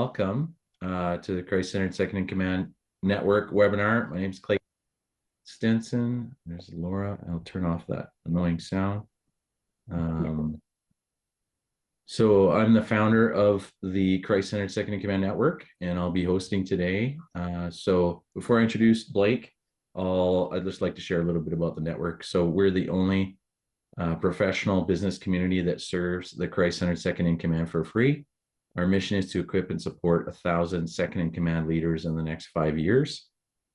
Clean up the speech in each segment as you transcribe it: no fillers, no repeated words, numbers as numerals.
welcome to the Christ-Centered Second in Command Network webinar. My name is Clayton Stinson. There's Laura. I'll turn off that annoying sound. So I'm the founder of the Christ-Centered Second in Command Network, and I'll be hosting today. So before I introduce Blake, I'd just like to share a little bit about the network. So we're the only professional business community that serves the Christ-Centered Second in Command for free. Our mission is to equip and support 1,000 second in command leaders in the next 5 years.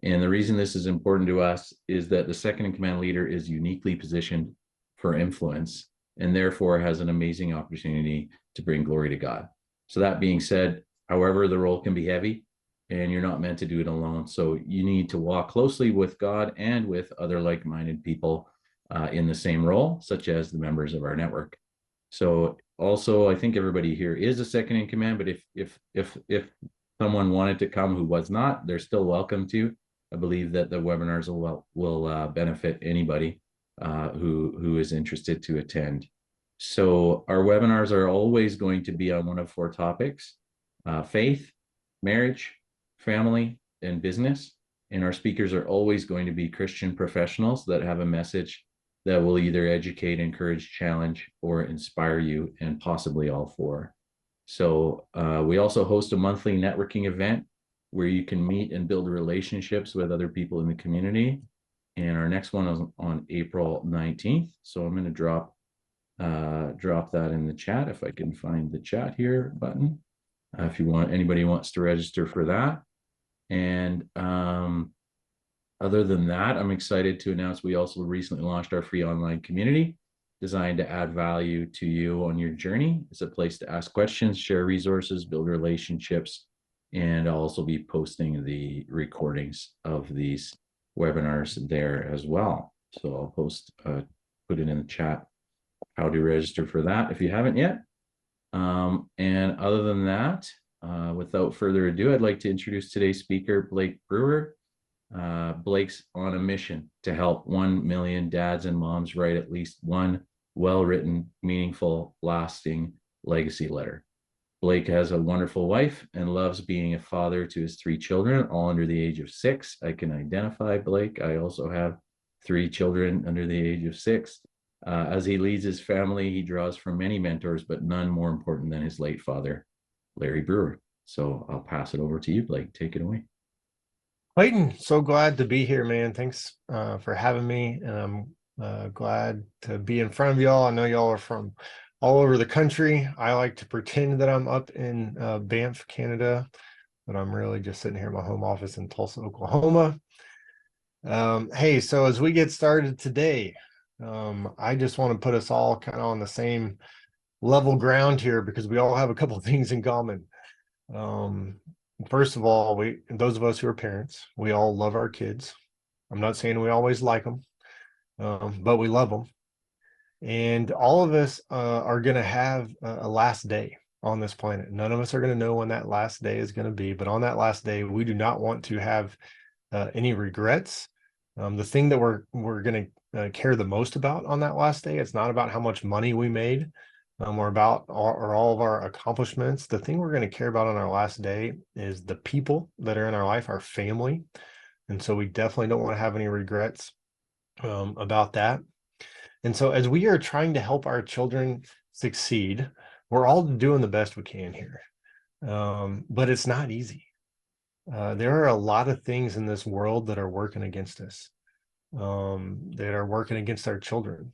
And the reason this is important to us is that the second in command leader is uniquely positioned for influence and therefore has an amazing opportunity to bring glory to God. So that being said, however, the role can be heavy and you're not meant to do it alone. So you need to walk closely with God and with other like-minded people in the same role, such as the members of our network. So also, I think everybody here is a second in command, but if someone wanted to come who was not, they're still welcome to. I believe that the webinars will benefit anybody who is interested to attend. So our webinars are always going to be on one of 4 topics: faith, marriage, family, and business. And our speakers are always going to be Christian professionals that have a message that will either educate, encourage, challenge, or inspire you, and possibly all 4. So we also host a monthly networking event where you can meet and build relationships with other people in the community. And our next one is on April 19th. So I'm going to drop that in the chat if I can find the chat here button. If anybody wants to register for that. And other than that, I'm excited to announce we also recently launched our free online community designed to add value to you on your journey. It's a place to ask questions, share resources, build relationships, and I'll also be posting the recordings of these webinars there as well. So I'll put it in the chat how to register for that if you haven't yet. And other than that, without further ado, I'd like to introduce today's speaker, Blake Brewer. Blake's on a mission to help 1 million dads and moms write at least one well-written, meaningful, lasting legacy letter. Blake has a wonderful wife and loves being a father to his 3 children, all under the age of 6. I can identify Blake. I also have 3 children under the age of 6. As he leads his family, he draws from many mentors, but none more important than his late father, Larry Brewer. So I'll pass it over to you, Blake. Take it away. Clayton, so glad to be here, man. Thanks for having me. And I'm glad to be in front of y'all. I know y'all are from all over the country. I like to pretend that I'm up in Banff, Canada, but I'm really just sitting here in my home office in Tulsa, Oklahoma. Hey, so as we get started today, I just want to put us all kind of on the same level ground here because we all have a couple of things in common. First of all, those of us who are parents, we all love our kids. I'm not saying we always like them, but we love them. And all of us are going to have a last day on this planet. None of us are going to know when that last day is going to be, but on that last day, we do not want to have any regrets. The thing that we're going to care the most about on that last day, it's not about how much money we made, or about all of our accomplishments. The thing we're going to care about on our last day is the people that are in our life, our family. And so we definitely don't want to have any regrets about that. And so as we are trying to help our children succeed, we're all doing the best we can here. But it's not easy. There are a lot of things in this world that are working against us, that are working against our children.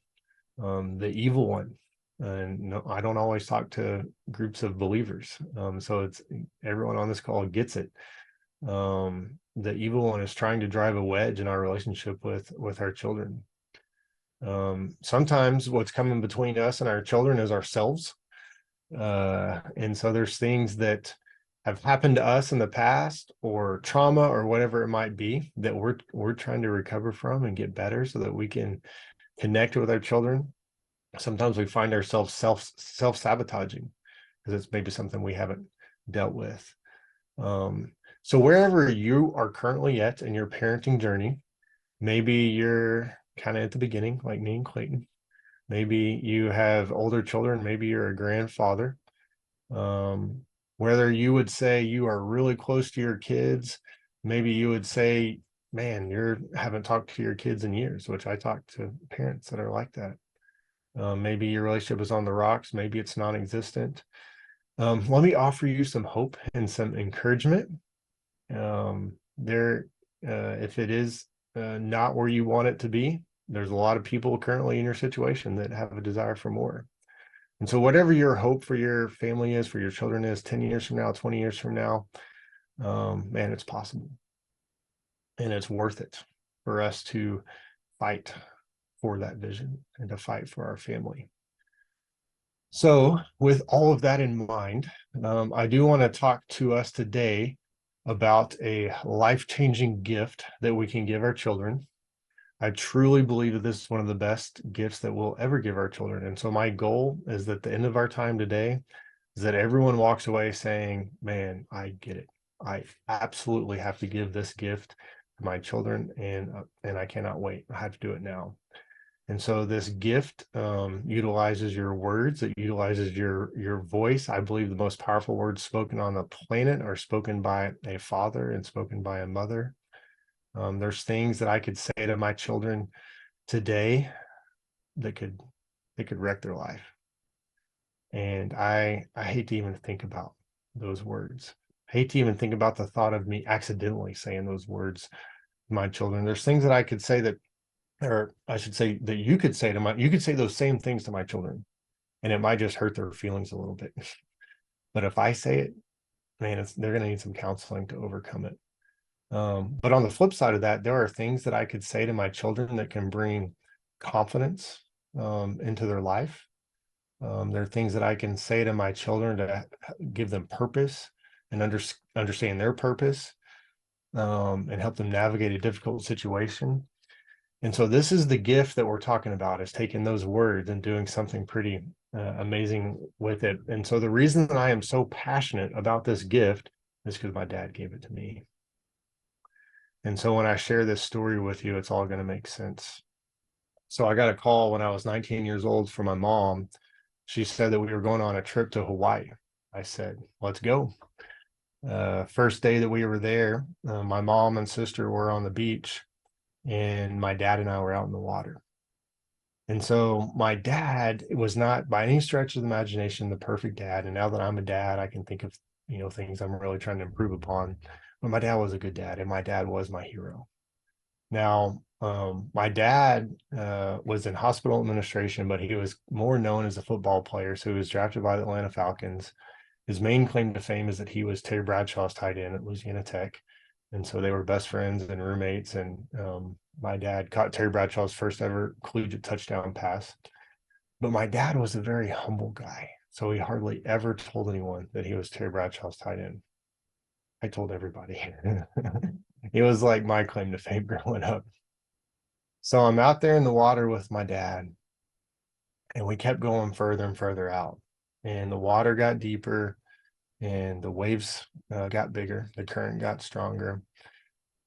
The evil one. And no, I don't always talk to groups of believers. So it's everyone on this call gets it. The evil one is trying to drive a wedge in our relationship with our children. Sometimes what's coming between us and our children is ourselves. And so there's things that have happened to us in the past, or trauma, or whatever it might be, that we're trying to recover from and get better so that we can connect with our children. Sometimes we find ourselves self-sabotaging because it's maybe something we haven't dealt with. So wherever you are currently at in your parenting journey, maybe you're kind of at the beginning, like me and Clayton. Maybe you have older children. Maybe you're a grandfather. Whether you would say you are really close to your kids, maybe you would say, man, you haven't talked to your kids in years, which I talk to parents that are like that. Maybe your relationship is on the rocks, maybe it's non-existent. Let me offer you some hope and some encouragement. There, if it is not where you want it to be, there's a lot of people currently in your situation that have a desire for more. And so, whatever your hope for your family is, for your children is 10 years from now, 20 years from now, man, it's possible. And it's worth it for us to fight for that vision and to fight for our family. So, with all of that in mind, I do want to talk to us today about a life-changing gift that we can give our children. I truly believe that this is one of the best gifts that we'll ever give our children. And so my goal is that at the end of our time today is that everyone walks away saying, man, I get it. I absolutely have to give this gift to my children, and I cannot wait. I have to do it now. And so this gift utilizes your words, it utilizes your voice. I believe the most powerful words spoken on the planet are spoken by a father and spoken by a mother. There's things that I could say to my children today that could wreck their life. And I hate to even think about those words. I hate to even think about the thought of me accidentally saying those words to my children. There's things that I could say that, or I should say that you could say you could say those same things to my children, and it might just hurt their feelings a little bit. But if I say it, man, they're going to need some counseling to overcome it. But on the flip side of that, there are things that I could say to my children that can bring confidence into their life. There are things that I can say to my children to give them purpose and understand their purpose, and help them navigate a difficult situation. And so this is the gift that we're talking about, is taking those words and doing something pretty amazing with it. And so the reason that I am so passionate about this gift is because my dad gave it to me. And so when I share this story with you, it's all going to make sense. So I got a call when I was 19 years old from my mom. She said that we were going on a trip to Hawaii. I said, let's go. First day that we were there, my mom and sister were on the beach, and my dad and I were out in the water. And so my dad was not by any stretch of the imagination the perfect dad. And now that I'm a dad, I can think of, things I'm really trying to improve upon. But my dad was a good dad, and my dad was my hero. Now, my dad was in hospital administration, but he was more known as a football player. So he was drafted by the Atlanta Falcons. His main claim to fame is that he was Terry Bradshaw's tight end at Louisiana Tech. And so they were best friends and roommates. And my dad caught Terry Bradshaw's first ever collegiate touchdown pass. But my dad was a very humble guy. So he hardly ever told anyone that he was Terry Bradshaw's tight end. I told everybody. It was like my claim to fame growing up. So I'm out there in the water with my dad, and we kept going further and further out. And the water got deeper, and the waves got bigger. The current got stronger.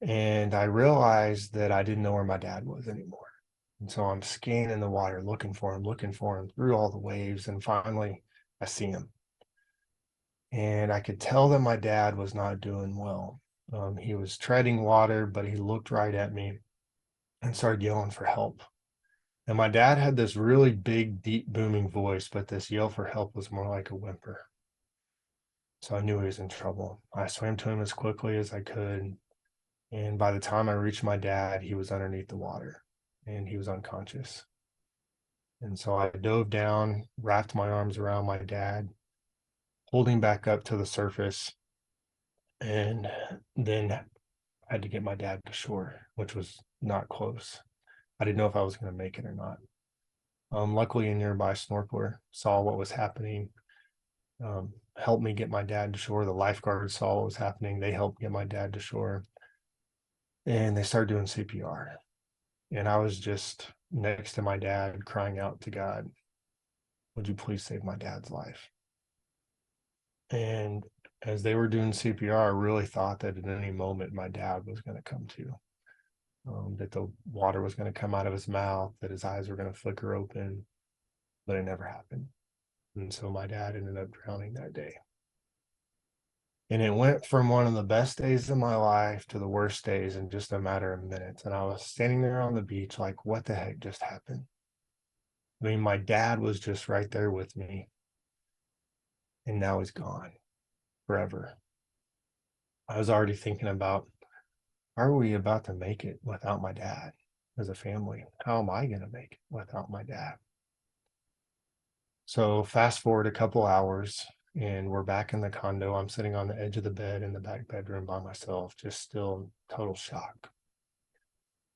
And I realized that I didn't know where my dad was anymore. And so I'm scanning the water, looking for him through all the waves. And finally, I see him. And I could tell that my dad was not doing well. He was treading water, but he looked right at me and started yelling for help. And my dad had this really big, deep, booming voice, but this yell for help was more like a whimper. So I knew he was in trouble. I swam to him as quickly as I could. And by the time I reached my dad, he was underneath the water and he was unconscious. And so I dove down, wrapped my arms around my dad, holding back up to the surface, and then had to get my dad to shore, which was not close. I didn't know if I was going to make it or not. Luckily, a nearby snorkeler saw what was happening, helped me get my dad to shore. The lifeguards saw what was happening. They helped get my dad to shore, and they started doing CPR. And I was just next to my dad crying out to God, would you please save my dad's life? And as they were doing CPR, I really thought that at any moment my dad was going to come to, that the water was going to come out of his mouth, that his eyes were going to flicker open, but it never happened. And so my dad ended up drowning that day. And it went from one of the best days of my life to the worst days in just a matter of minutes. And I was standing there on the beach, like, what the heck just happened? I mean, my dad was just right there with me, and now he's gone forever. I was already thinking about, are we about to make it without my dad as a family? How am I going to make it without my dad? So fast forward a couple hours, and we're back in the condo. I'm sitting on the edge of the bed in the back bedroom by myself, just still in total shock.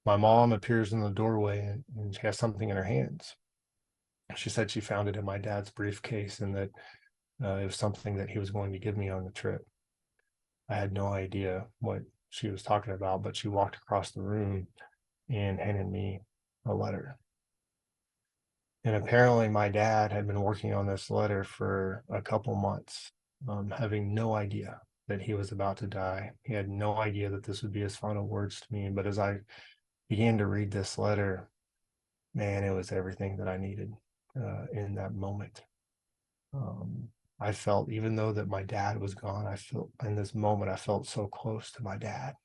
My mom appears in the doorway, and she has something in her hands. She said she found it in my dad's briefcase, and that it was something that he was going to give me on the trip. I had no idea what she was talking about, but she walked across the room and handed me a letter. And apparently, my dad had been working on this letter for a couple months, having no idea that he was about to die. He had no idea that this would be his final words to me. But as I began to read this letter, man, it was everything that I needed in that moment. Um, I felt, even though that my dad was gone, I felt in this moment, I felt so close to my dad.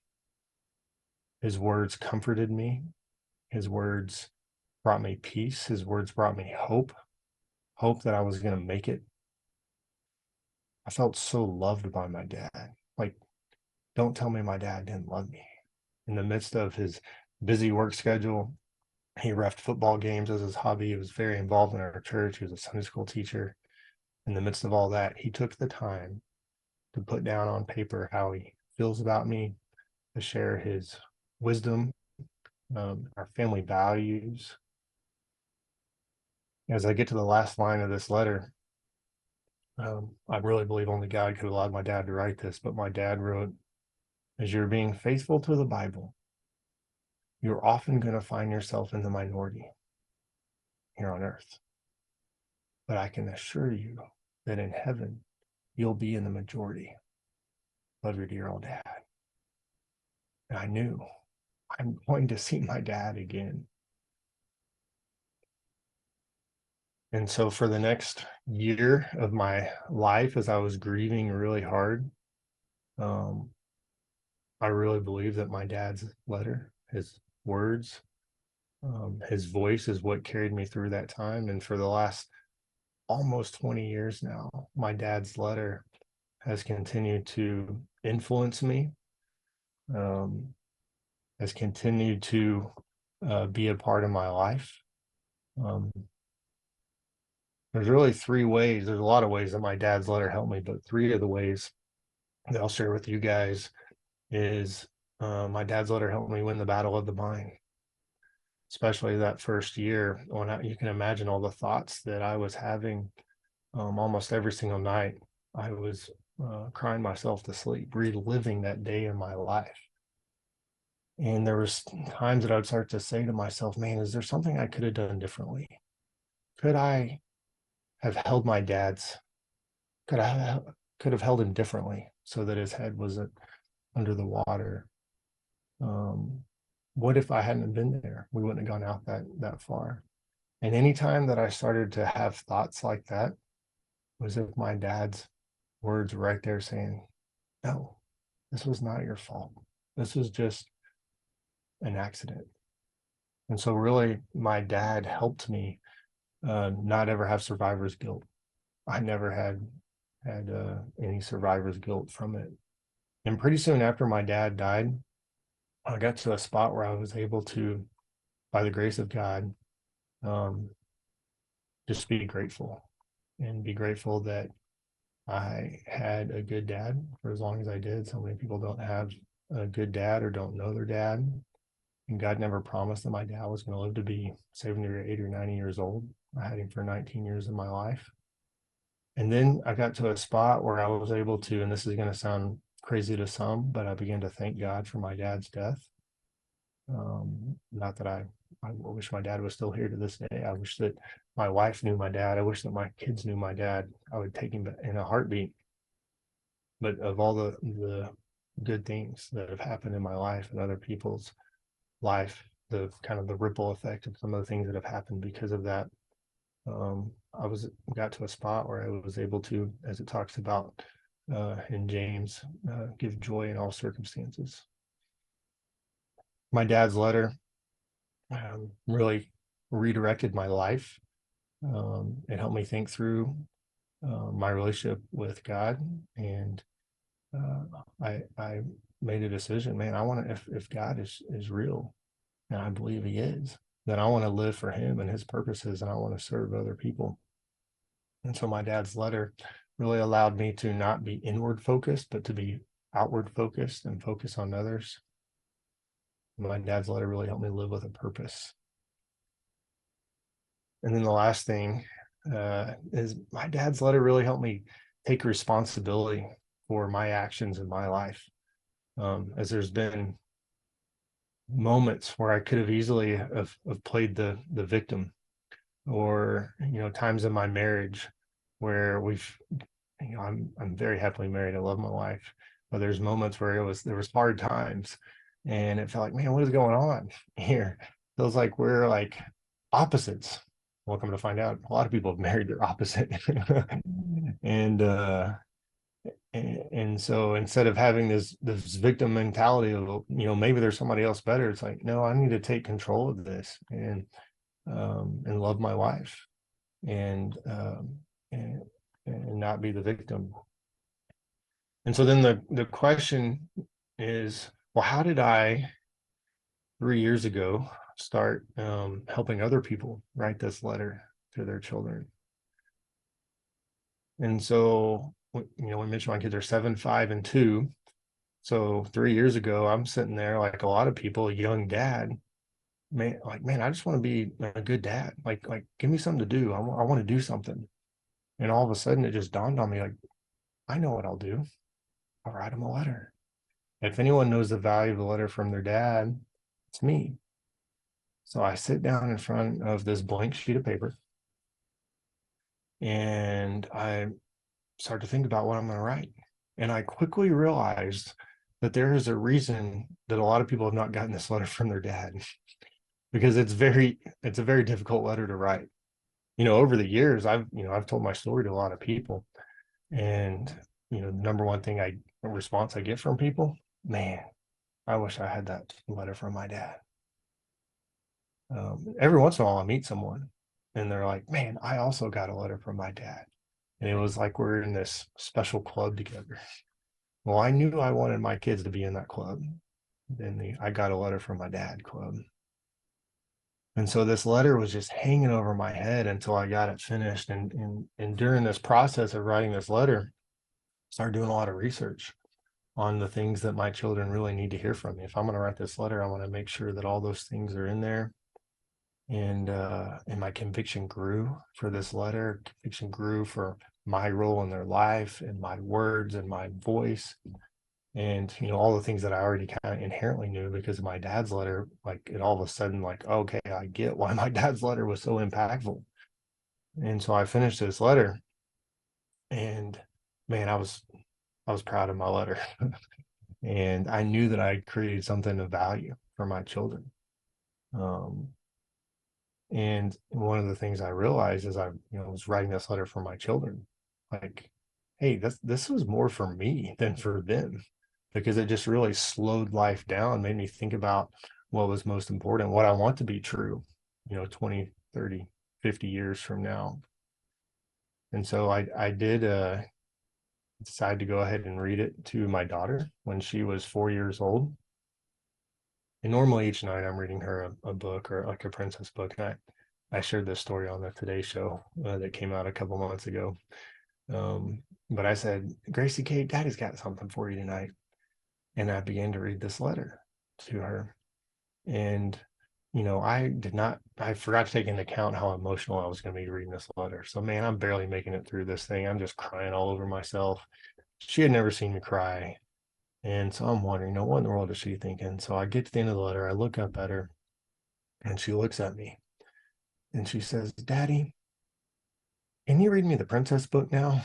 His words comforted me. His words brought me peace. His words brought me hope, hope that I was going to make it. I felt so loved by my dad. Like, don't tell me my dad didn't love me. In the midst of his busy work schedule, he refed football games as his hobby. He was very involved in our church. He was a Sunday school teacher. In the midst of all that, he took the time to put down on paper how he feels about me, to share his wisdom, our family values. As I get to the last line of this letter, I really believe only God could have allowed my dad to write this, but my dad wrote, as you're being faithful to the Bible, you're often going to find yourself in the minority here on earth. But I can assure you that in heaven, you'll be in the majority. Love your dear old dad. And I knew I'm going to see my dad again. And so for the next year of my life, as I was grieving really hard, um, I really believe that my dad's letter, his words, his voice is what carried me through that time. And for the last almost 20 years now, my dad's letter has continued to influence me, um, has continued to be a part of my life. Um, there's really three ways. There's a lot of ways that my dad's letter helped me, but three of the ways that I'll share with you guys is my dad's letter helped me win the battle of the mind, especially that first year when you can imagine all the thoughts that I was having almost every single night. I was crying myself to sleep, reliving that day in my life. And there was times that I would start to say to myself, man, is there something I could have done differently? Could I have held my dad's, could I have, could have held him differently so that his head wasn't under the water? Um, what if I hadn't been there? We wouldn't have gone out that far. And anytime that I started to have thoughts like that was if my dad's words right there saying, no, this was not your fault. This was just an accident. And so really my dad helped me not ever have survivor's guilt. I never had any survivor's guilt from it. And pretty soon after my dad died, I got to a spot where I was able to, by the grace of God, um, just be grateful and be grateful that I had a good dad for as long as I did. So many people don't have a good dad or don't know their dad. And God never promised that my dad was going to live to be 70 or 80 or 90 years old. I had him for 19 years of my life. And then I got to a spot where I was able to, and this is going to sound crazy to some, but I began to thank God for my dad's death. Not that I wish my dad was still here to this day. I wish that my wife knew my dad. I wish that my kids knew my dad. I would take him in a heartbeat. But of all the good things that have happened in my life and other people's life, the kind of the ripple effect of some of the things that have happened because of that, I got to a spot where I was able to, as it talks about in James, give joy in all circumstances. My dad's letter really redirected my life. It helped me think through my relationship with God, and I made a decision, man. I want to, if God is real, and I believe He is, then I want to live for Him and His purposes, and I want to serve other people. And so my dad's letter really allowed me to not be inward focused, but to be outward focused and focus on others. My dad's letter really helped me live with a purpose. And then the last thing is my dad's letter really helped me take responsibility for my actions in my life. As there's been moments where I could have easily have played the victim, or times in my marriage where I'm very happily married. I love my wife, but there's moments where there was hard times, and it felt like, man, what is going on here? Feels like we're like opposites. Well, come to find out, a lot of people have married their opposite, and so instead of having this victim mentality of maybe there's somebody else better, it's like, no, I need to take control of this and love my wife and and not be the victim. And so then the question is, well, how did I 3 years ago start helping other people write this letter to their children? And so we mentioned my kids are 7, 5, and 2. So 3 years ago, I'm sitting there like a lot of people, a young dad, man, I just want to be a good dad. Like give me something to do. I want to do something. And all of a sudden, it just dawned on me, like, I know what I'll do. I'll write them a letter. If anyone knows the value of a letter from their dad, it's me. So I sit down in front of this blank sheet of paper and I start to think about what I'm going to write. And I quickly realized that there is a reason that a lot of people have not gotten this letter from their dad, because it's a very difficult letter to write. Over the years, I've told my story to a lot of people, and the number one response I get from people, man, I wish I had that letter from my dad. Every once in a while, I meet someone, and they're like, man, I also got a letter from my dad, and it was like we're in this special club together. Well, I knew I wanted my kids to be in that club. Then I got a letter from my dad club. And so this letter was just hanging over my head until I got it finished. And during this process of writing this letter, I started doing a lot of research on the things that my children really need to hear from me. If I'm going to write this letter, I want to make sure that all those things are in there. And my conviction grew for this letter. Conviction grew for my role in their life and my words and my voice. And all the things that I already kind of inherently knew because of my dad's letter, like it all of a sudden, like, okay, I get why my dad's letter was so impactful. And so I finished this letter, and man, I was proud of my letter. And I knew that I created something of value for my children. And one of the things I realized as I was writing this letter for my children, like, hey, this was more for me than for them, because it just really slowed life down, made me think about what was most important, what I want to be true, 20, 30, 50 years from now. And so I did decide to go ahead and read it to my daughter when she was 4 years old. And normally each night I'm reading her a book, or like a princess book. And I shared this story on the Today Show that came out a couple months ago. But I said, Gracie Kate, Daddy's got something for you tonight. And I began to read this letter to her. And, I forgot to take into account how emotional I was going to be reading this letter. So, man, I'm barely making it through this thing. I'm just crying all over myself. She had never seen me cry. And so I'm wondering, what in the world is she thinking? So I get to the end of the letter, I look up at her, and she looks at me and she says, Daddy, can you read me the princess book now?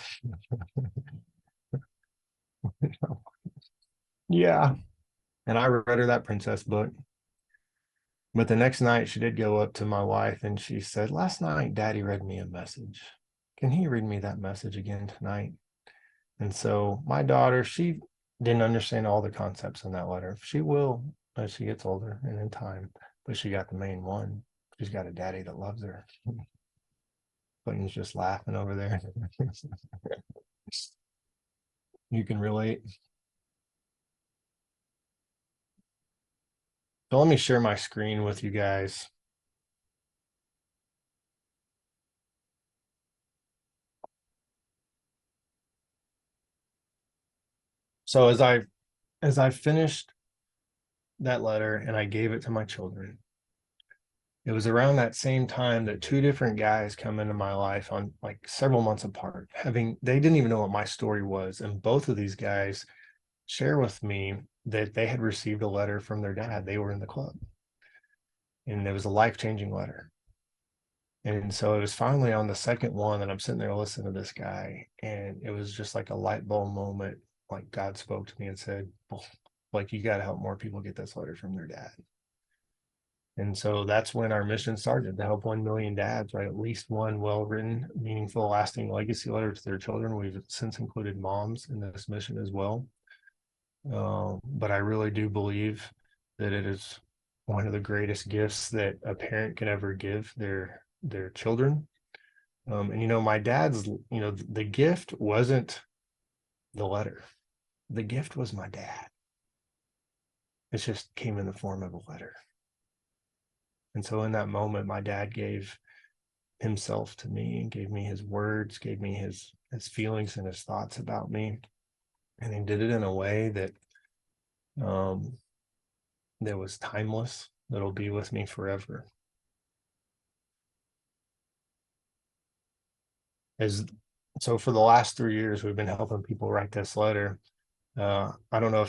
Yeah. And I read her that princess book. But the next night she did go up to my wife and she said, last night, Daddy read me a message. Can he read me that message again tonight? And so my daughter, she didn't understand all the concepts in that letter. She will as she gets older and in time, but she got the main one. She's got a daddy that loves her. Clayton's just laughing over there. You can relate. So let me share my screen with you guys. So as I finished that letter and I gave it to my children, it was around that same time that two different guys come into my life on like several months apart. They didn't even know what my story was, and both of these guys share with me that they had received a letter from their dad. They were in the club, and it was a life-changing letter. And so it was finally on the second one that I'm sitting there listening to this guy, and it was just like a light bulb moment. Like God spoke to me and said, "Oh, like you got to help more people get this letter from their dad." And so that's when our mission started, to help 1 million dads write at least one well-written, meaningful, lasting legacy letter to their children. We've since included moms in this mission as well. But I really do believe that it is one of the greatest gifts that a parent can ever give their children. And my dad's, the gift wasn't the letter. The gift was my dad. It just came in the form of a letter. And so in that moment, my dad gave himself to me, gave me his words, gave me his feelings and his thoughts about me. And he did it in a way um, that was timeless, that'll be with me forever. As so for the last 3 years, we've been helping people write this letter. I don't know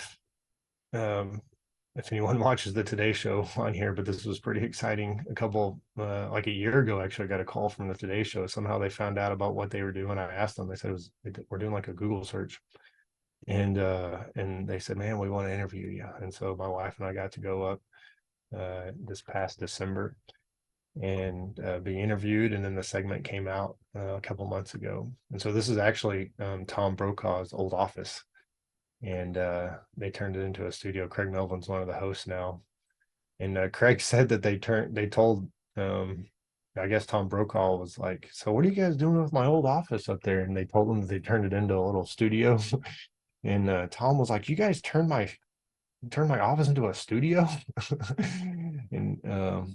if anyone watches the Today Show on here, but this was pretty exciting. Like a year ago, actually, I got a call from the Today Show. Somehow they found out about what they were doing. I asked them. They said we're doing like a Google search, and they said, "Man, we want to interview you." And so my wife and I got to go up this past December and be interviewed, and then the segment came out a couple months ago. And so this is actually Tom Brokaw's old office, and they turned it into a studio. Craig Melvin's one of the hosts now, and Craig said that they told I guess Tom Brokaw was like, "So what are you guys doing with my old office up there?" And they told him that they turned it into a little studio. And Tom was like, "You guys turned my office into a studio?" And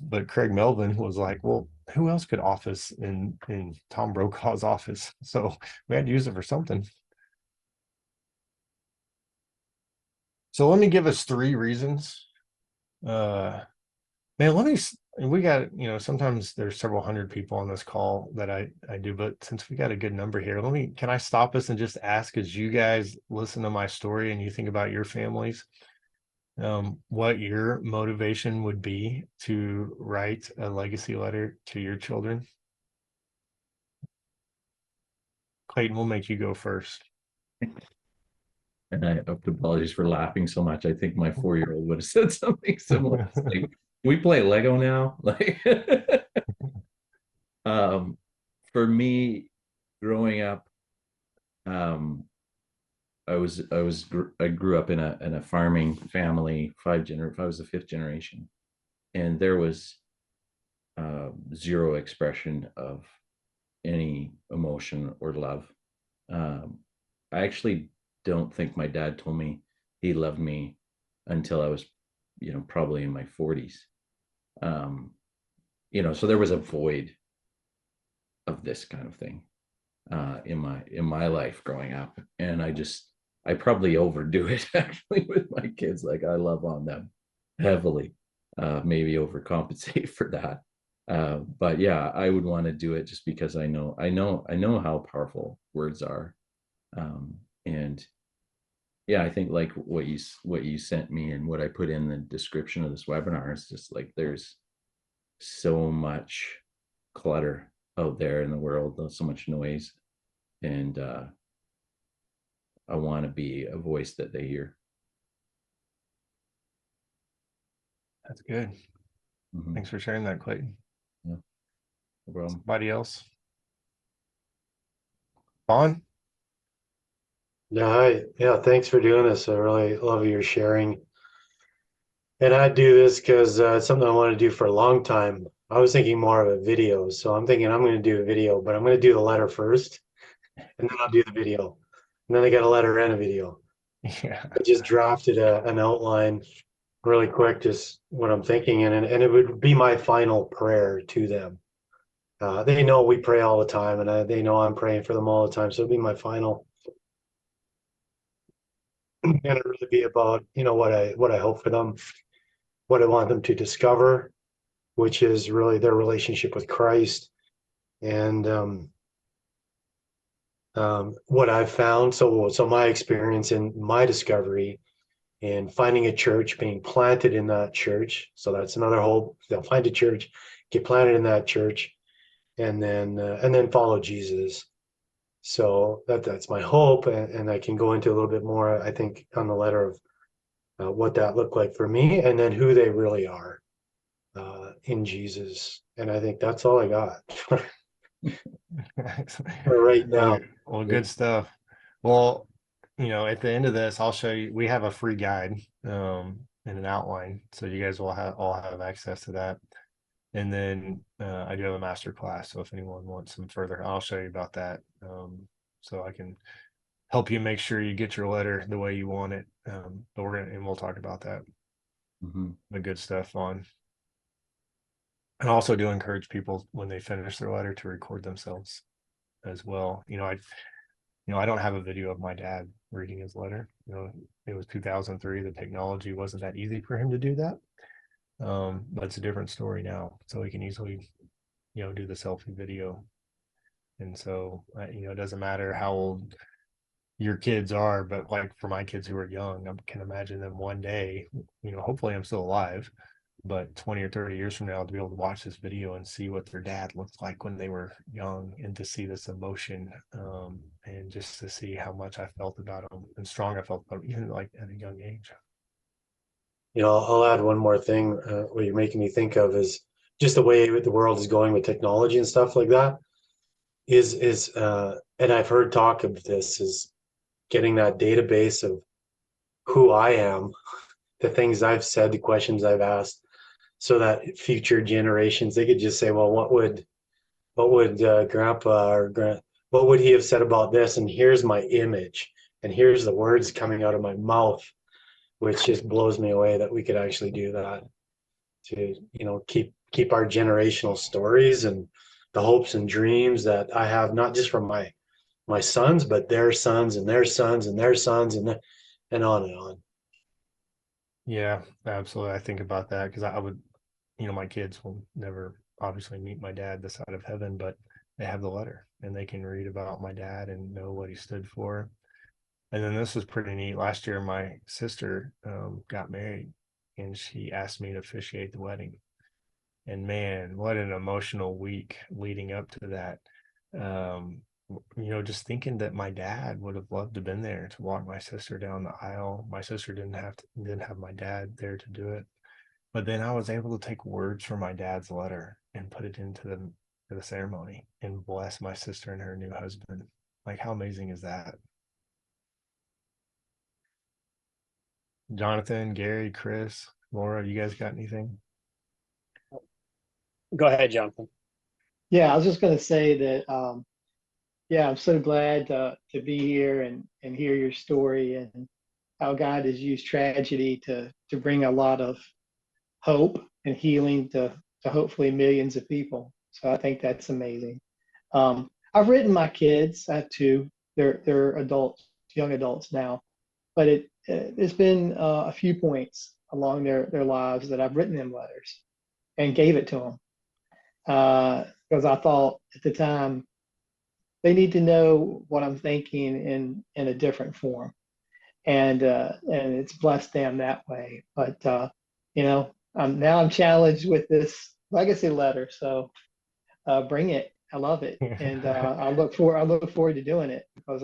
but Craig Melvin was like, "Well, who else could office in Tom Brokaw's office?" So we had to use it for something. So let me give us 3 reasons. Man, we got, sometimes there's several hundred people on this call that I do, but since we got a good number here, can I stop us and just ask, as you guys listen to my story and you think about your families, what your motivation would be to write a legacy letter to your children? Clayton, we'll make you go first. And I have to apologize for laughing so much. I think my 4-year-old would have said something similar. It's like, we play Lego now. Like, um, for me, growing up, um, I grew up in a farming family. I was the fifth generation, and there was zero expression of any emotion or love. Um, I actually don't think my dad told me he loved me until I was, probably in my 40s. Um, so there was a void of this kind of thing in my life growing up, and I probably overdo it actually with my kids. Like, I love on them heavily, maybe overcompensate for that. But yeah, I would want to do it just because I know how powerful words are. And yeah, I think like what you sent me and what I put in the description of this webinar is just like, there's so much clutter out there in the world. There's so much noise, and I want to be a voice that they hear. That's good. Mm-hmm. Thanks for sharing that, Clayton. Yeah, no problem. Somebody else? Vaughn? Yeah, thanks for doing this. I really love your sharing. And I do this because it's something I want to do for a long time. I was thinking more of a video, so I'm thinking I'm going to do a video, but I'm going to do the letter first, and then I'll do the video, and then I got a letter and a video. Yeah. I just drafted an outline really quick, just what I'm thinking, and it would be my final prayer to them. They know we pray all the time, and they know I'm praying for them all the time, so it'd be my final, and it really be about what I hope for them, what I want them to discover, which is really their relationship with Christ and what I've found. So my experience and my discovery in finding a church, being planted in that church. So that's another hope. They'll find a church, get planted in that church, and then follow Jesus. So that's my hope, and I can go into a little bit more, I think, on the letter of what that looked like for me, and then who they really are in Jesus. And I think that's all I got for right Well, now. well, good stuff. Well, at the end of this, I'll show you. We have a free guide and an outline, so you guys will have all have access to that. And then I do have a master class, so if anyone wants some further, I'll show you about that. So I can help you make sure you get your letter the way you want it. But we'll talk about that, Mhm. the good stuff on. And I also do encourage people when they finish their letter to record themselves as well. I don't have a video of my dad reading his letter. It was 2003. The technology wasn't that easy for him to do that. But it's a different story now. So he can easily, do the selfie video. And so, it doesn't matter how old your kids are, but like for my kids who are young, I can imagine them one day, hopefully I'm still alive, but 20 or 30 years from now to be able to watch this video and see what their dad looked like when they were young and to see this emotion and just to see how much I felt about them and strong I felt about them, even like at a young age. I'll add one more thing. What you're making me think of is just the way the world is going with technology and stuff like that. And I've heard talk of this is getting that database of who I am, the things I've said, the questions I've asked, so that future generations they could just say, well, what would Grandpa or what would he have said about this? And here's my image, and here's the words coming out of my mouth, which just blows me away that we could actually do that to keep our generational stories and the hopes and dreams that I have, not just from my sons, but their sons and their sons and their sons and on and on. Yeah, absolutely. I think about that because I would, my kids will never obviously meet my dad this side of heaven, but they have the letter and they can read about my dad and know what he stood for. And then this was pretty neat. Last year, my sister got married and she asked me to officiate the wedding. And man, what an emotional week leading up to that. Um, just thinking that my dad would have loved to have been there to walk my sister down the aisle. My sister didn't have my dad there to do it. But then I was able to take words from my dad's letter and put it into the ceremony and bless my sister and her new husband. Like, how amazing is that? Jonathan, Gary, Chris, Laura, you guys got anything? Go ahead, Jonathan. Yeah, I was just going to say that, yeah, I'm so glad to be here and hear your story and how God has used tragedy to bring a lot of hope and healing to hopefully millions of people. So I think that's amazing. I've written my kids. I have two. They're adults, young adults now, but there's been a few points along their lives that I've written them letters and gave it to them because I thought at the time they need to know what I'm thinking in a different form, and it's blessed them that way. But now I'm challenged with this legacy letter, so bring it. I love it, and I look forward to doing it because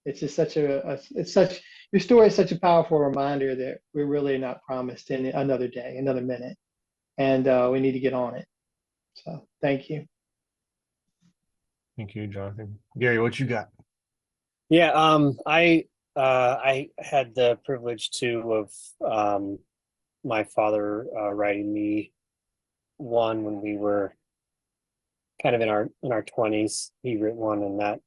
it's just such it's such your story is such a powerful reminder that we're really not promised in another day, another minute, and we need to get on it. So thank you. Thank you, Jonathan. Gary, what you got? Yeah, I I had the privilege too of my father writing me one when we were kind of in our 20s. He wrote one, and that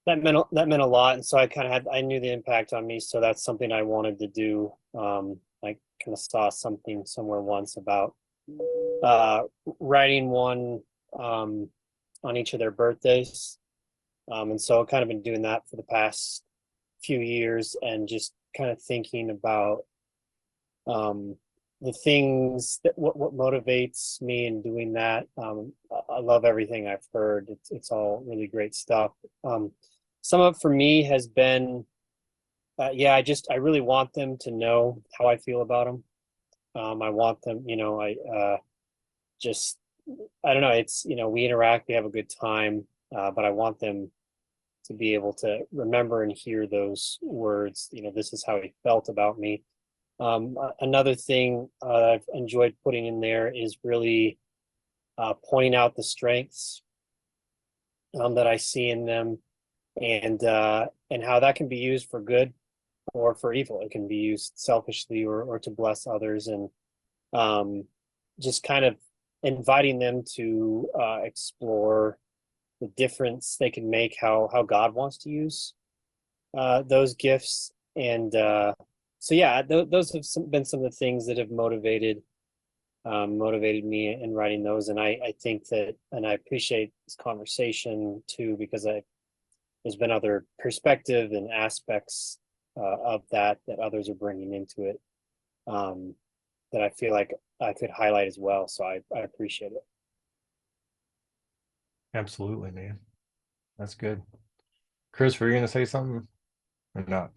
meant a lot. And so I knew the impact on me. So that's something I wanted to do. I kind of saw something somewhere once about uh, writing one on each of their birthdays. And so I've kind of been doing that for the past few years, and just kind of thinking about um, the things that what motivates me in doing that. I love everything I've heard. It's all really great stuff. Some of it for me has been, yeah, I really want them to know how I feel about them. I want them, just, I don't know. It's, we interact, we have a good time, but I want them to be able to remember and hear those words. This is how he felt about me. Another thing I've enjoyed putting in there is really pointing out the strengths that I see in them, and how that can be used for good or for evil. It can be used selfishly or to bless others, and just kind of inviting them to explore the difference they can make, how God wants to use those gifts. And so yeah, those have been some of the things that have motivated me in writing those. And I think that, and I appreciate this conversation too, because there's been other perspective and aspects of that others are bringing into it, that I feel like I could highlight as well. So I appreciate it. Absolutely, man. That's good. Chris, were you gonna say something or not?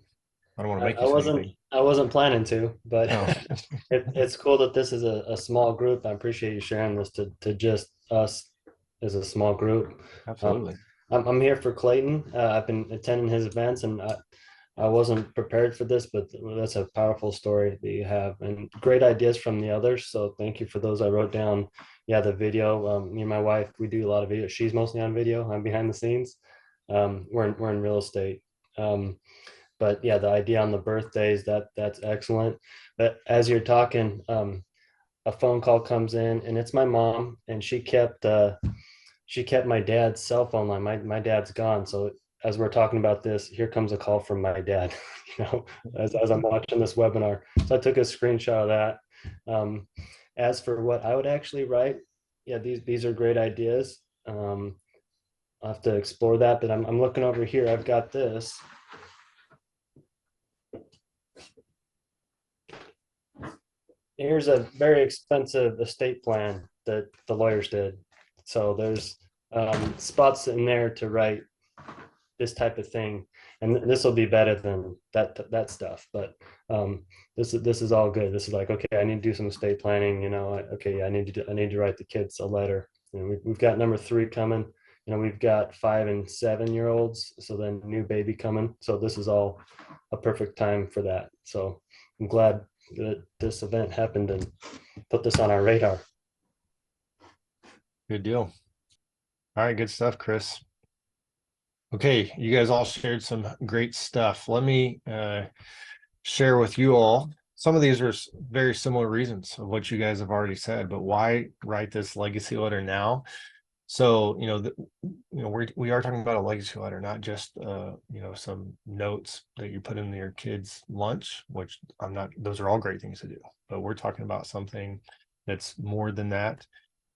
I don't want to make I you say anything. wasn't planning to, but No. it's cool that this is a small group. I appreciate you sharing this to just us as a small group. Absolutely. I'm here for Clayton. I've been attending his events, and I wasn't prepared for this, but that's a powerful story that you have, and great ideas from the others. So thank you for those. I wrote down, yeah, the video. Me and my wife, we do a lot of video. She's mostly on video. I'm behind the scenes. We're in real estate. But yeah, the idea on the birthdays, that's excellent. But as you're talking, a phone call comes in, and it's my mom, and she kept my dad's cell phone line. My dad's gone, so as we're talking about this, here comes a call from my dad. As I'm watching this webinar, so I took a screenshot of that. As for what I would actually write, yeah, these are great ideas. I'll have to explore that, but I'm looking over here. I've got this. Here's a very expensive estate plan that the lawyers did. So there's spots in there to write this type of thing, and this will be better than that stuff. But this is all good. This is like, okay, I need to do some estate planning. Okay, I need to write the kids a letter. We've got number 3 coming. We've got 5 and 7-year-olds. So then new baby coming. So this is all a perfect time for that. So I'm glad that this event happened and put this on our radar. Good deal. All right, good stuff, Chris. Okay, you guys all shared some great stuff. Let me share with you all. Some of these are very similar reasons of what you guys have already said, but why write this legacy letter now? So, we are talking about a legacy letter, not just, some notes that you put in your kids' lunch, which those are all great things to do, but we're talking about something that's more than that.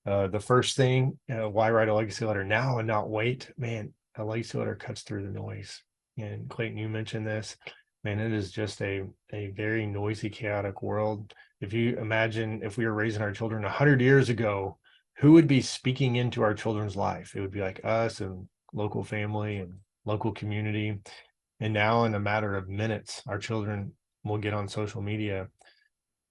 The first thing, why write a legacy letter now and not wait? Man, a legacy letter cuts through the noise. And Clayton, you mentioned this, man, it is just a very noisy, chaotic world. If you imagine if we were raising our children 100 years ago, who would be speaking into our children's life? It would be like us and local family and local community. And now in a matter of minutes, our children will get on social media,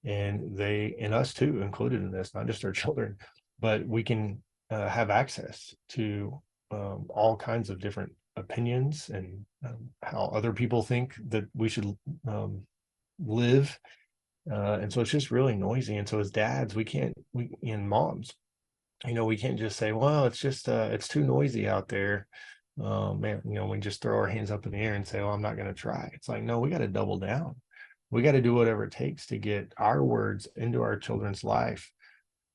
and us too, included in this, not just our children, but we can have access to all kinds of different opinions and how other people think that we should live. And so it's just really noisy. And so as dads, and moms, we can't just say, well, it's just it's too noisy out there. Man, we just throw our hands up in the air and say, oh, I'm not going to try. It's like, no, we got to double down. We got to do whatever it takes to get our words into our children's life,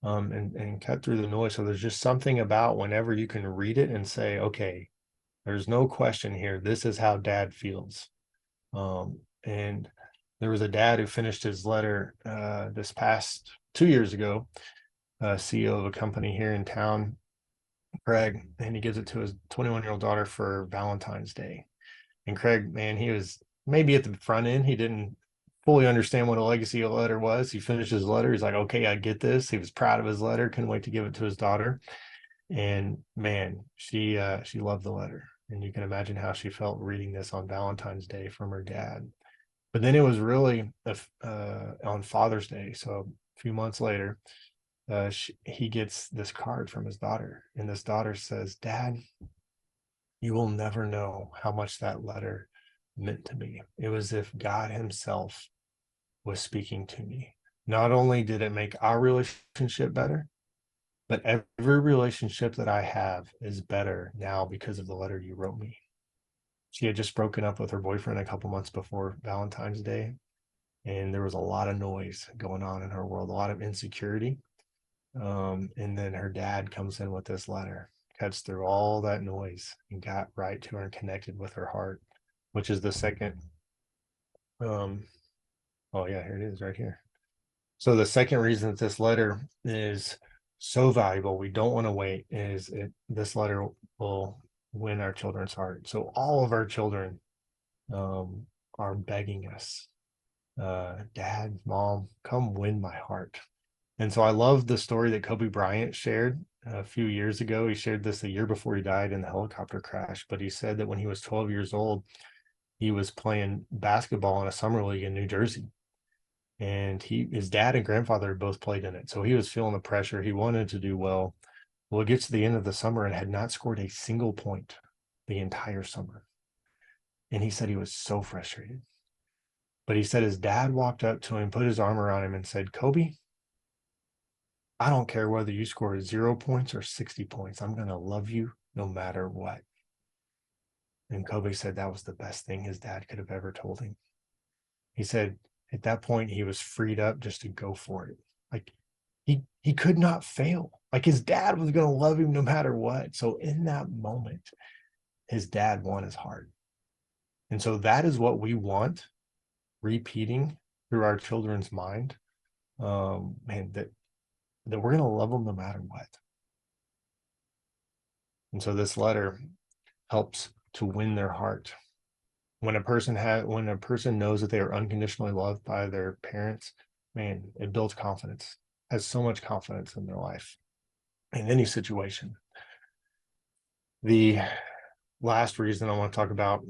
and cut through the noise. So there's just something about whenever you can read it and say, okay, there's no question here. This is how dad feels. And there was a dad who finished his letter this past 2 years ago, CEO of a company here in town, Craig, and he gives it to his 21-year-old daughter for Valentine's Day. And Craig, man, he was maybe at the front end. He didn't fully understand what a legacy letter was. He finished his letter. He's like, okay, I get this. He was proud of his letter. Couldn't wait to give it to his daughter. And man, she loved the letter. And you can imagine how she felt reading this on Valentine's Day from her dad. But then it was really on Father's Day. So a few months later, he gets this card from his daughter. And this daughter says, Dad, you will never know how much that letter meant to me. It was as if God himself was speaking to me. Not only did it make our relationship better, but every relationship that I have is better now because of the letter you wrote me. She had just broken up with her boyfriend a couple months before Valentine's Day, and there was a lot of noise going on in her world, a lot of insecurity. And then her dad comes in with this letter, cuts through all that noise and got right to her and connected with her heart, which is the second. Oh yeah, here it is right here. So the second reason that this letter is so valuable, we don't want to wait, is this letter will win our children's heart. So all of our children are begging us, Dad, Mom, come win my heart. And so I love the story that Kobe Bryant shared a few years ago. He shared this a year before he died in the helicopter crash, but he said that when he was 12 years old, he was playing basketball in a summer league in New Jersey. And his dad and grandfather both played in it. So he was feeling the pressure. He wanted to do well. Well, it gets to the end of the summer and had not scored a single point the entire summer. And he said he was so frustrated. But he said his dad walked up to him, put his arm around him and said, Kobe, I don't care whether you score 0 points or 60 points. I'm going to love you no matter what. And Kobe said that was the best thing his dad could have ever told him. He said at that point, he was freed up just to go for it. Like he could not fail. Like his dad was going to love him no matter what. So in that moment, his dad won his heart. And so that is what we want repeating through our children's mind. Man, that we're going to love them no matter what. And so this letter helps to win their heart. When a person knows that they are unconditionally loved by their parents, man, it builds confidence, has so much confidence in their life in any situation. The last reason I want to talk about,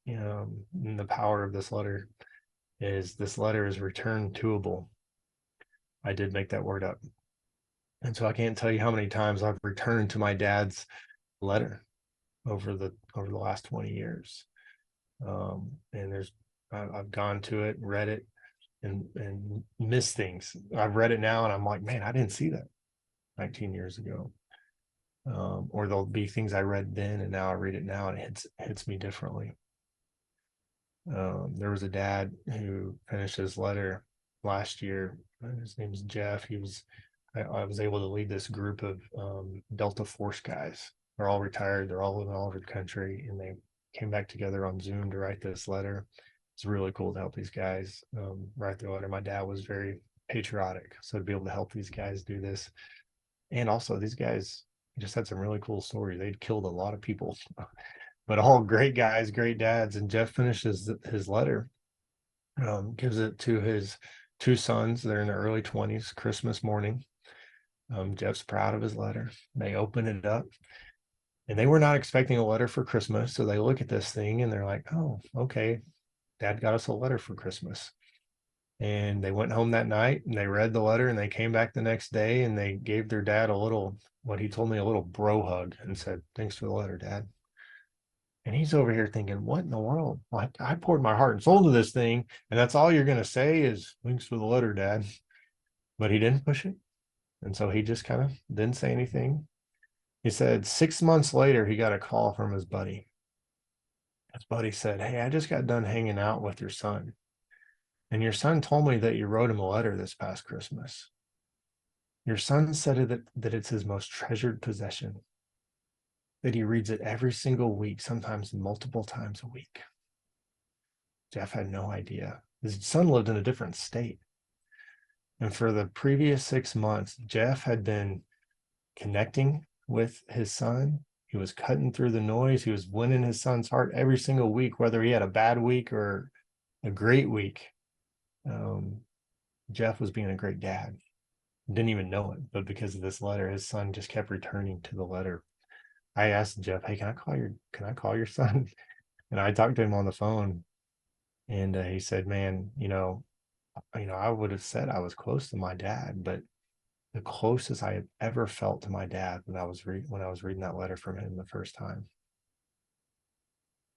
the power of this letter is return toable. I did make that word up. And so I can't tell you how many times I've returned to my dad's letter over the last 20 years. And I've gone to it, read it, and missed things. I've read it now and I'm like, man, I didn't see that 19 years ago. Or there'll be things I read then and now I read it now and it hits me differently. There was a dad who finished his letter last year. His name is Jeff. I was able to lead this group of Delta Force guys. They're all retired. They're all living all over the country, and they came back together on Zoom to write this letter. It's really cool to help these guys write the letter. My dad was very patriotic, so to be able to help these guys do this, and also these guys just had some really cool stories. They'd killed a lot of people, but all great guys, great dads. And Jeff finishes his letter, gives it to his two sons. They're in their early 20s, Christmas morning. Jeff's proud of his letter. They open it up and they were not expecting a letter for Christmas. So they look at this thing and they're like, oh, okay, Dad got us a letter for Christmas. And they went home that night and they read the letter and they came back the next day and they gave their dad a little, what he told me, a little bro hug and said, thanks for the letter, Dad. And he's over here thinking, what in the world? Like, I poured my heart and soul to this thing, and that's all you're going to say is thanks for the letter, Dad. But he didn't push it. And so he just kind of didn't say anything. He said 6 months later, he got a call from his buddy. His buddy said, "Hey, I just got done hanging out with your son. And your son told me that you wrote him a letter this past Christmas. Your son said that it's his most treasured possession, that he reads it every single week, sometimes multiple times a week." Jeff had no idea. His son lived in a different state. And for the previous 6 months, Jeff had been connecting with his son. He was cutting through the noise. He was winning his son's heart every single week, whether he had a bad week or a great week. Jeff was being a great dad. Didn't even know it, but because of this letter, his son just kept returning to the letter. I asked Jeff, "Hey, can I call your son?" And I talked to him on the phone, and he said, "Man, I would have said I was close to my dad, but the closest I had ever felt to my dad when I was reading that letter from him the first time."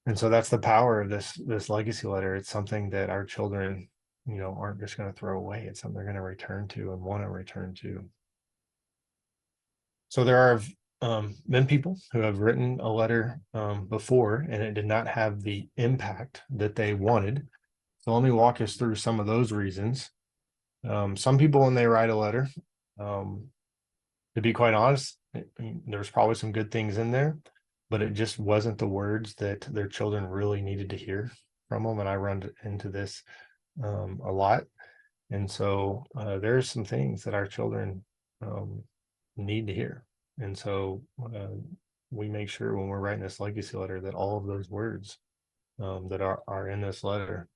And so that's the power of this legacy letter. It's something that our children, aren't just going to throw away. It's something they're going to return to and want to return to. So there are been people who have written a letter before, and it did not have the impact that they wanted. So let me walk us through some of those reasons. Some people, when they write a letter, to be quite honest, there's probably some good things in there, but it just wasn't the words that their children really needed to hear from them. And I run into this a lot. And so there's some things that our children need to hear. And so we make sure when we're writing this legacy letter that all of those words that are in this letter.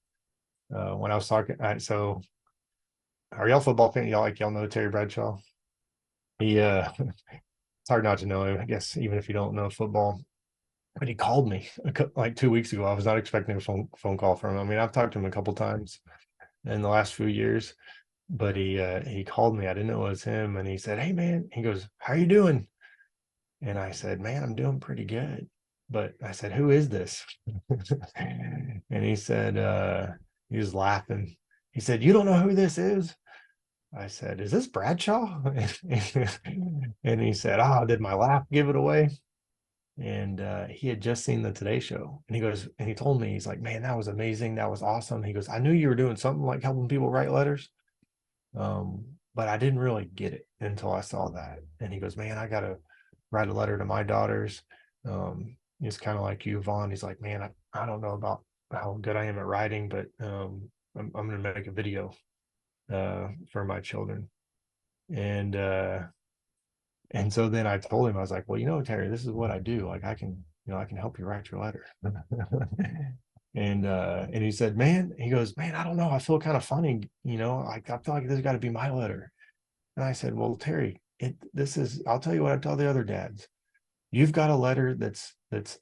When I was talking, so are y'all football fan? Y'all know Terry Bradshaw? He it's hard not to know him, I guess, even if you don't know football. But he called me like 2 weeks ago. I was not expecting a phone call from him. I mean, I've talked to him a couple times in the last few years, but he called me. I didn't know it was him, and he said, "Hey man," he goes, "How are you doing?" And I said, "Man, I'm doing pretty good." But I said, "Who is this?" And he said, he was laughing. He said, "You don't know who this is?" I said, "Is this Bradshaw?" And he said, "Oh, did my laugh give it away?" And he had just seen the Today Show, and he goes, and he told me, he's like, "Man, that was amazing. That was awesome." He goes, "I knew you were doing something like helping people write letters, but I didn't really get it until I saw that." And he goes, "Man, I gotta write a letter to my daughters." He's kind of like you, Vaughn. He's like, "Man, I don't know about how good I am at writing, but I'm gonna make a video for my children." And so then I told him, I was like, "Well, Terry, this is what I do. Like I can help you write your letter." And he said, "Man," he goes, "Man, I don't know. I feel kind of funny, like I feel like this has got to be my letter." And I said, "Well, Terry, I'll tell you what I tell the other dads. You've got a letter that's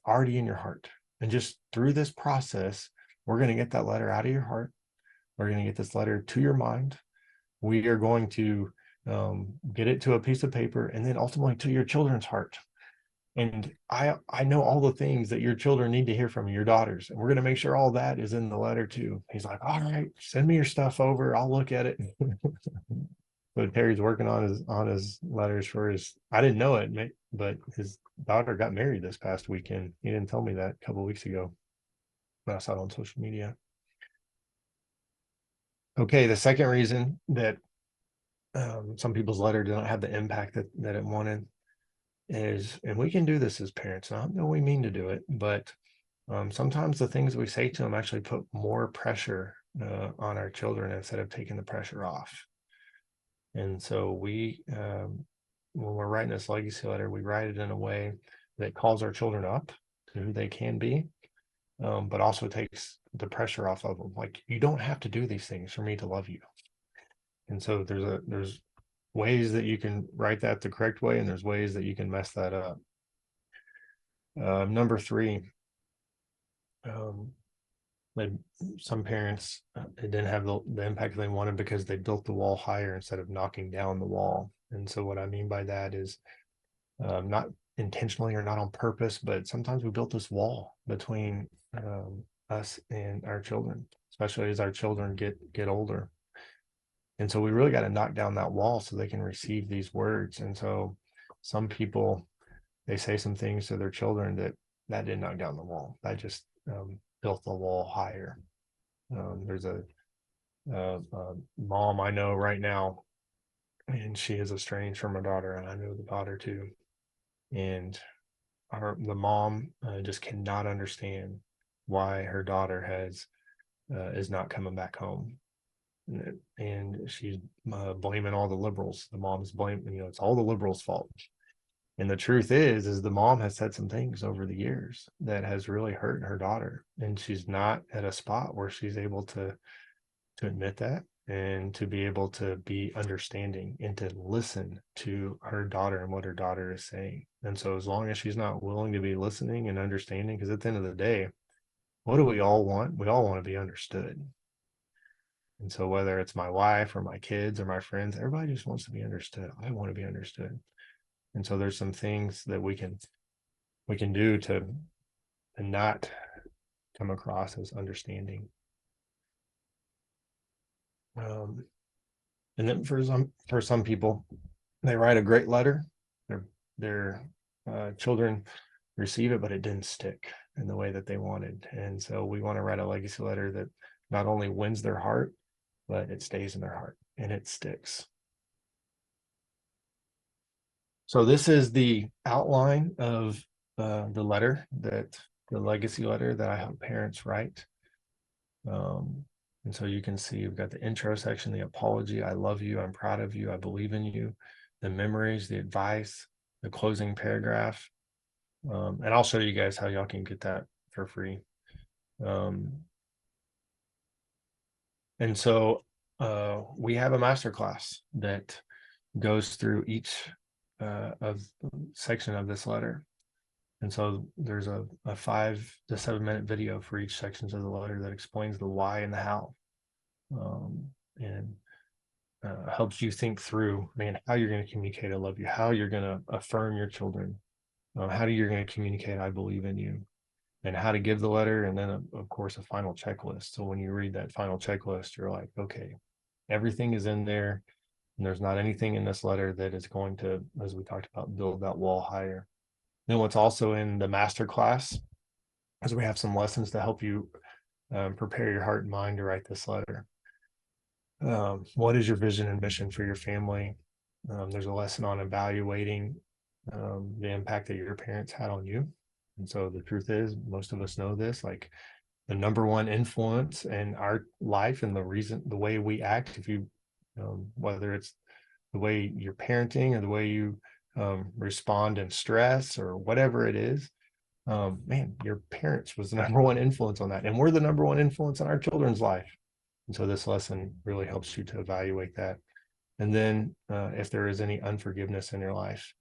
already in your heart. And just through this process, we're going to get that letter out of your heart. We're going to get this letter to your mind. We are going to get it to a piece of paper, and then ultimately to your children's heart. And I know all the things that your children need to hear from your daughters, and we're going to make sure all that is in the letter too." He's like, "All right, send me your stuff over. I'll look at it." But Terry's working on his letters for his. I didn't know it, but his daughter got married this past weekend. He didn't tell me that a couple of weeks ago, but I saw it on social media. Okay, the second reason that some people's letter didn't have the impact that it wanted is, and we can do this as parents. Not that we mean to do it, but sometimes the things we say to them actually put more pressure on our children instead of taking the pressure off. And so when we're writing this legacy letter, we write it in a way that calls our children up to who they can be, but also takes the pressure off of them. Like, you don't have to do these things for me to love you. And so there's ways that you can write that the correct way, and there's ways that you can mess that up. Number 3, some parents it didn't have the impact they wanted because they built the wall higher instead of knocking down the wall. And so what I mean by that is not intentionally or not on purpose, but sometimes we built this wall between us and our children, especially as our children get older. And so we really got to knock down that wall so they can receive these words. And so some people, they say some things to their children that did knock down the wall. That just built the wall higher. There's a mom I know right now, and she is estranged from her daughter, and I know the daughter too. And the mom just cannot understand why her daughter is not coming back home, and she's blaming all the liberals. The mom's blaming, it's all the liberals' fault. And the truth is the mom has said some things over the years that has really hurt her daughter, and she's not at a spot where she's able to admit that and to be able to be understanding and to listen to her daughter and what her daughter is saying. And so as long as she's not willing to be listening and understanding, because at the end of the day, what do we all want? We all want to be understood. And so whether it's my wife or my kids or my friends, everybody just wants to be understood. I want to be understood. And so there's some things that we can do to not come across as understanding. And then for some people, they write a great letter. Their children receive it, but it didn't stick in the way that they wanted. And so we want to write a legacy letter that not only wins their heart, but it stays in their heart and it sticks. So this is the outline of the legacy letter that I help parents write. And so you can see we've got the intro section, the apology, I love you, I'm proud of you, I believe in you, the memories, the advice, the closing paragraph. And I'll show you guys how y'all can get that for free. And so we have a masterclass that goes through each section of this letter. And so there's a 5 to 7 minute video for each section of the letter that explains the why and the how, and helps you think through, how you're going to communicate I love you, how you're going to affirm your children, how you're going to communicate I believe in you, and how to give the letter, and then of course a final checklist. So when you read that final checklist, you're like, okay, everything is in there, and there's not anything in this letter that is going to, as we talked about, build that wall higher. Then what's also in the master class is we have some lessons to help you prepare your heart and mind to write this letter. What is your vision and mission for your family? There's a lesson on evaluating the impact that your parents had on you. And so the truth is, most of us know this, like the number one influence in our life and the way we act, if you, whether it's the way you're parenting or the way you respond in stress or whatever it is, your parents was the number one influence on that. And we're the number one influence on our children's life. And so this lesson really helps you to evaluate that. And then if there is any unforgiveness in your life,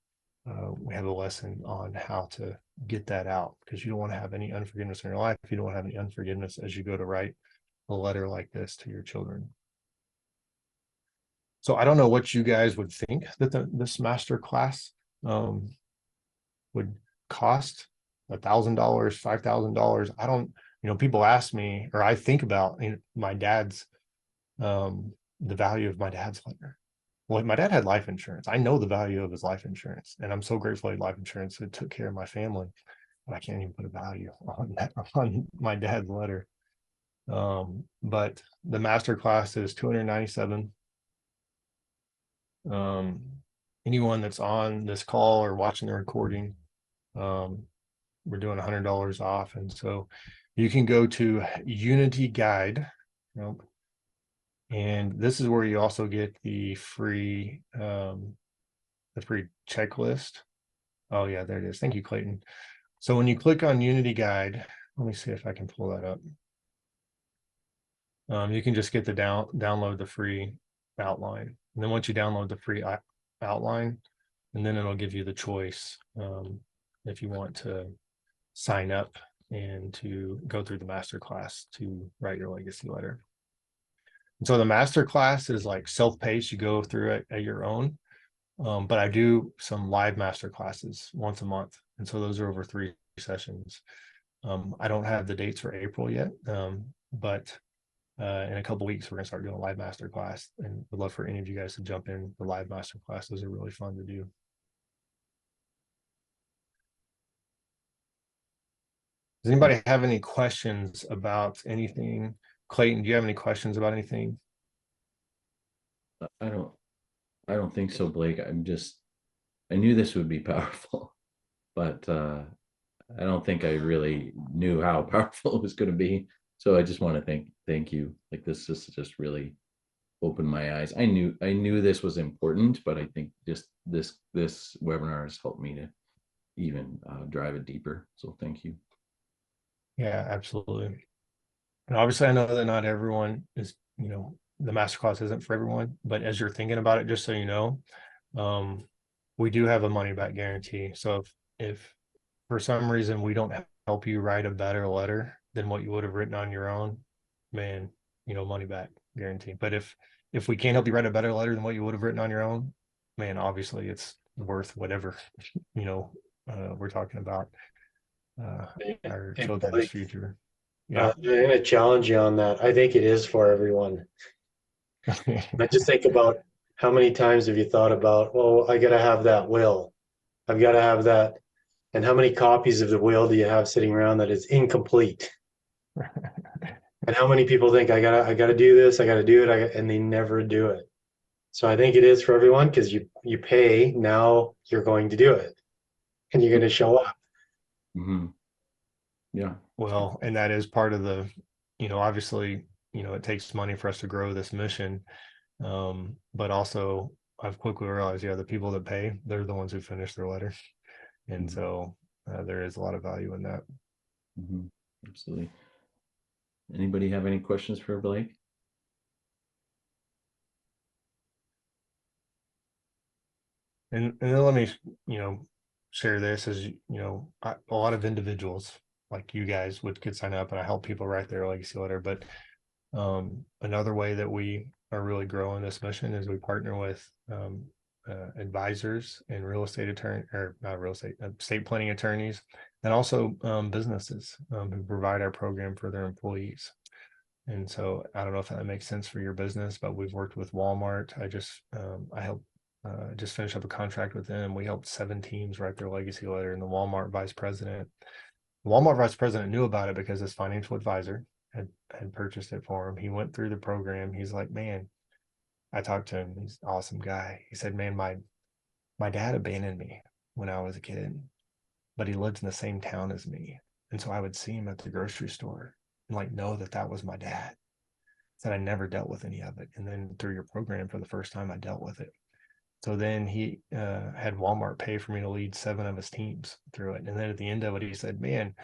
we have a lesson on how to get that out, because you don't want to have any unforgiveness in your life. You don't want to have any unforgiveness as you go to write a letter like this to your children. So I don't know what you guys would think that this master class would cost. $1,000, $5,000. I don't, people ask me, or I think about my dad's, the value of my dad's letter. Well, my dad had life insurance. I know the value of his life insurance, and I'm so grateful he had life insurance. It took care of my family, but I can't even put a value on that, on my dad's letter. But the master class is $297. Anyone that's on this call or watching the recording, we're doing $100 off. And so you can go to Unity Guide. And this is where you also get the free checklist. Oh yeah, there it is. Thank you, Clayton. So when you click on Unity Guide, let me see if I can pull that up. You can just get the download the free outline. And then once you download the free outline, and then it'll give you the choice if you want to sign up and to go through the master class to write your legacy letter. And so the master class is like self-paced, you go through it at your own. But I do some live master classes once a month. And so those are over 3 sessions. I don't have the dates for April yet, but in a couple of weeks, we're going to start doing a live master class, and would love for any of you guys to jump in the live master class. Those are really fun to do. Does anybody have any questions about anything? Clayton, do you have any questions about anything? I don't I don't think so, Blake. I knew this would be powerful, but I don't think I really knew how powerful it was going to be. So I just want to thank you. Like this just really opened my eyes. I knew this was important, but I think just this webinar has helped me to even drive it deeper. So thank you. Yeah, absolutely. And obviously, I know that not everyone is, the masterclass isn't for everyone, but as you're thinking about it, just so you know, we do have a money back guarantee. So if for some reason we don't help you write a better letter than what you would have written on your own, man, money back guarantee. But if we can't help you write a better letter than what you would have written on your own, man, obviously it's worth whatever, we're talking about our And children's Blake, future. Yeah. I'm going to challenge you on that. I think it is for everyone. I just think about how many times have you thought about, oh, I got to have that will. I've got to have that. And how many copies of the will do you have sitting around that is incomplete? And how many people think I gotta do this, I gotta do it, and they never do it. So I think it is for everyone because you pay, now you're going to do it and you're going to show up. Mm-hmm. Yeah. Well, and that is part of the, obviously, it takes money for us to grow this mission. But also I've quickly realized, the people that pay, they're the ones who finish their letter. And Mhm. so there is a lot of value in that. Mm-hmm. Absolutely. Anybody have any questions for Blake? And then let me, share this as, a lot of individuals like you guys could sign up, and I help people write their legacy letter. But another way that we are really growing this mission is we partner with advisors and real estate attorney, or not real estate, estate planning attorneys, and also businesses who provide our program for their employees. And so I don't know if that makes sense for your business, but we've worked with Walmart. I helped just finish up a contract with them. We helped 7 teams write their legacy letter, and the Walmart vice president knew about it because his financial advisor had purchased it for him. He went through the program. He's like, man, I talked to him. He's an awesome guy. He said, man, my dad abandoned me when I was a kid, but he lived in the same town as me. And so I would see him at the grocery store and know that was my dad. Said I never dealt with any of it. And then through your program, for the first time, I dealt with it. So then he had Walmart pay for me to lead 7 of his teams through it. And then at the end of it, he said, man,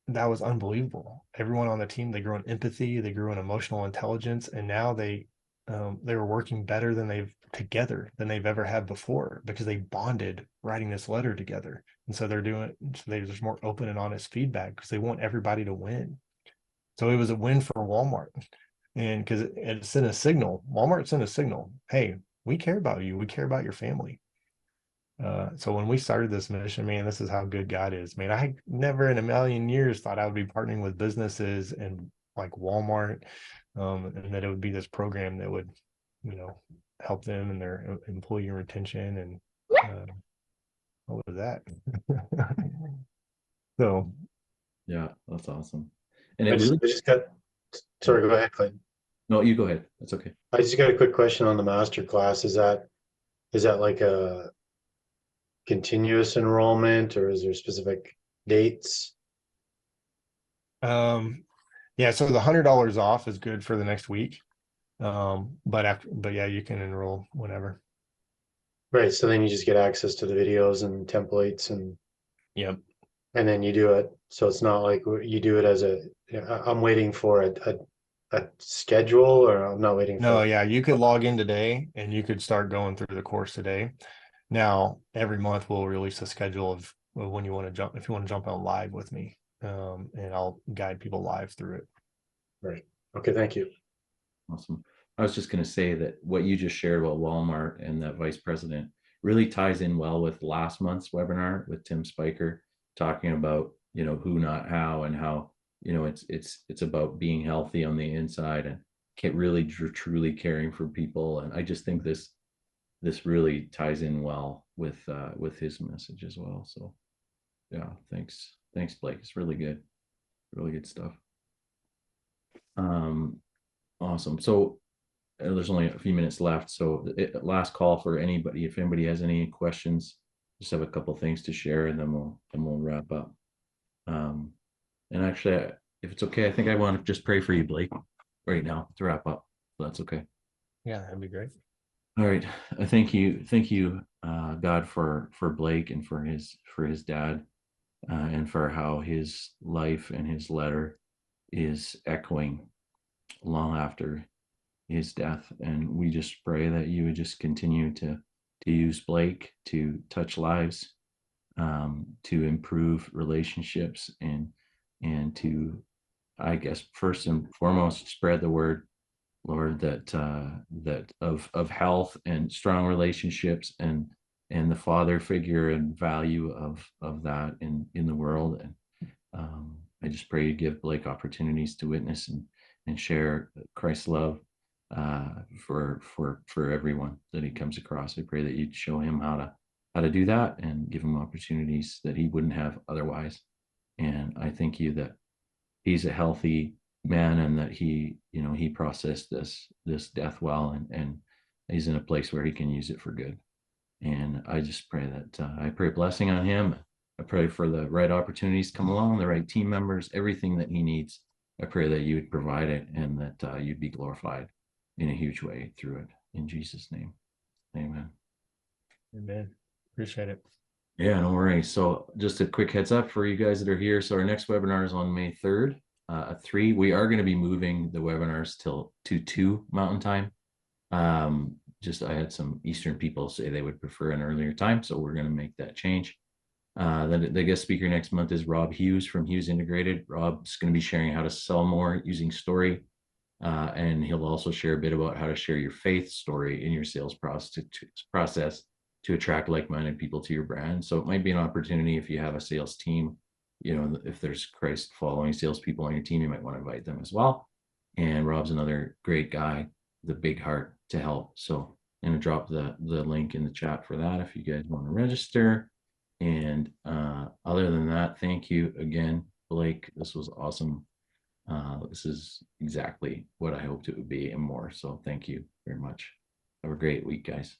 that was unbelievable. Everyone on the team, they grew in empathy, they grew in emotional intelligence, and now they were working better than they've ever had before, because they bonded writing this letter together. And so there's more open and honest feedback because they want everybody to win. So it was a win for Walmart. And because it sent a signal, Walmart sent a signal, hey, we care about you, we care about your family. So when we started this mission, man, this is how good God is, man. I never in a million years thought I would be partnering with businesses and like Walmart, and that it would be this program that would, help them and their employee retention. And what was that? So Yeah, that's awesome. And I it just, really, I just got, sorry, go ahead, Clayton. no, you go ahead. That's okay. I just got a quick question on the master class. Is that like a continuous enrollment, or is there specific dates? yeah, so the $100 off is good for the next week. But yeah, you can enroll whenever. Right. So then you just get access to the videos and templates Yep. and then you do it. So it's not like you do it as I'm waiting for a schedule, or I'm not waiting No, for. yeah, you could log in today and you could start going through the course today. Now, every month we'll release a schedule of when you want to jump, if you want to jump on live with me, and I'll guide people live through it. Right. Okay. Thank you. Awesome. I was just going to say that what you just shared about Walmart and that vice president really ties in well with last month's webinar with Tim Spiker, talking about, who, not how, and how, it's about being healthy on the inside and really truly caring for people. And I just think this really ties in well with his message as well. So yeah, thanks Thanks, Blake. It's really good stuff. Awesome. So there's only a few minutes left. So last call for anybody. If anybody has any questions, just have a couple things to share, and then we'll wrap up. And actually, if it's okay, I think I want to just pray for you, Blake, right now to wrap up. So that's okay. Yeah, that'd be great. All right. I thank you, God, for Blake and for his dad, and for how his life and his letter is echoing long after his death. And we just pray that you would just continue to use Blake to touch lives, to improve relationships, and to, I guess, first and foremost, spread the word, Lord, that of health and strong relationships, and the father figure and value of that in the world. And I just pray you give Blake opportunities to witness and share Christ's love for everyone that he comes across. I pray that you'd show him how to do that and give him opportunities that he wouldn't have otherwise. And I thank you that he's a healthy man, and that he processed this death well, and he's in a place where he can use it for good. And I just pray that I pray blessing on him. I pray for the right opportunities come along, the right team members, everything that he needs. I pray that you would provide it, and that you'd be glorified in a huge way through it. In Jesus' name, amen. Amen. Appreciate it. Yeah, no worries. So just a quick heads up for you guys that are here. So our next webinar is on May 3rd at 3. We are going to be moving the webinars to 2 Mountain Time. Just I had some Eastern people say they would prefer an earlier time, so we're going to make that change. Then the guest speaker next month is Rob Hughes from Hughes Integrated. Rob's going to be sharing how to sell more using story. And he'll also share a bit about how to share your faith story in your sales process to attract like-minded people to your brand. So it might be an opportunity if you have a sales team, if there's Christ following salespeople on your team, you might want to invite them as well. And Rob's another great guy, the big heart to help. So I'm going to drop the link in the chat for that if you guys want to register. And other than that, thank you again, Blake. This was awesome. This is exactly what I hoped it would be and more. So thank you very much. Have a great week, guys.